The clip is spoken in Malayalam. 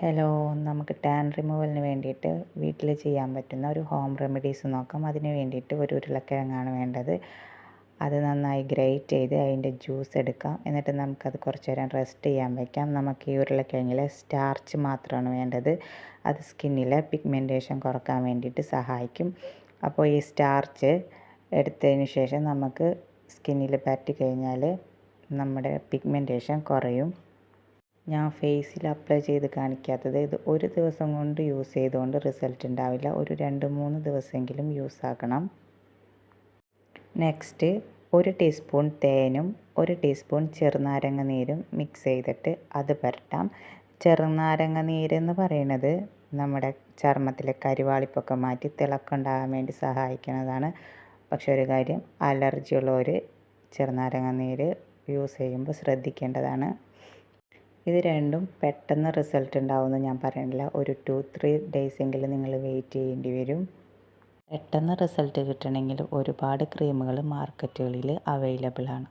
ഹലോ, നമുക്ക് ടാൻ റിമൂവലിന് വേണ്ടിയിട്ട് വീട്ടിൽ ചെയ്യാൻ പറ്റുന്ന ഒരു ഹോം റെമഡീസ് നോക്കാം. അതിന് വേണ്ടിയിട്ട് ഒരു ഉരുളക്കിഴങ്ങാണ് വേണ്ടത്. അത് നന്നായി ഗ്രേറ്റ് ചെയ്ത് അതിൻ്റെ ജ്യൂസ് എടുക്കാം. എന്നിട്ട് നമുക്കത് കുറച്ച് നേരം റെസ്റ്റ് ചെയ്യാൻ വയ്ക്കാം. നമുക്ക് ഈ ഉരുളക്കിഴങ്ങിലെ സ്റ്റാർച്ച് മാത്രമാണ് വേണ്ടത്. അത് സ്കിന്നിലെ പിഗ്മെൻറ്റേഷൻ കുറക്കാൻ വേണ്ടിയിട്ട് സഹായിക്കും. അപ്പോൾ ഈ സ്റ്റാർച്ച് എടുത്തതിന് ശേഷം നമുക്ക് സ്കിന്നിൽ പറ്റി കഴിഞ്ഞാൽ നമ്മുടെ പിഗ്മെൻറ്റേഷൻ കുറയും. ഞാൻ ഫേസിൽ അപ്ലൈ ചെയ്ത് കാണിക്കാത്തത് ഇത് ഒരു ദിവസം കൊണ്ട് യൂസ് ചെയ്തുകൊണ്ട് റിസൾട്ട് ഉണ്ടാവില്ല. ഒരു 2-3 ദിവസമെങ്കിലും യൂസ് ആക്കണം. നെക്സ്റ്റ് 1 ടീസ്പൂൺ തേനും 1 ടീസ്പൂൺ ചെറുനാരങ്ങ നീരും മിക്സ് ചെയ്തിട്ട് അത് പുരട്ടാം. ചെറുനാരങ്ങ നീരെന്ന് പറയുന്നത് നമ്മുടെ ചർമ്മത്തിലെ കരിവാളിപ്പൊക്കെ മാറ്റി തിളക്കമുണ്ടാകാൻ വേണ്ടി സഹായിക്കുന്നതാണ്. പക്ഷെ ഒരു കാര്യം, അലർജി ഉള്ളവർ ചെറുനാരങ്ങ നീര് യൂസ് ചെയ്യുമ്പോൾ ശ്രദ്ധിക്കേണ്ടതാണ്. ഇത് രണ്ടും പെട്ടെന്ന് റിസൾട്ട് ഉണ്ടാവുമെന്ന് ഞാൻ പറയുന്നില്ല. ഒരു 2-3 ഡേയ്സ് എങ്കിലും നിങ്ങൾ വെയിറ്റ് ചെയ്യേണ്ടി വരും. പെട്ടെന്ന് റിസൾട്ട് കിട്ടണമെങ്കിൽ ഒരുപാട് ക്രീമുകൾ മാർക്കറ്റുകളിൽ അവൈലബിൾ ആണ്.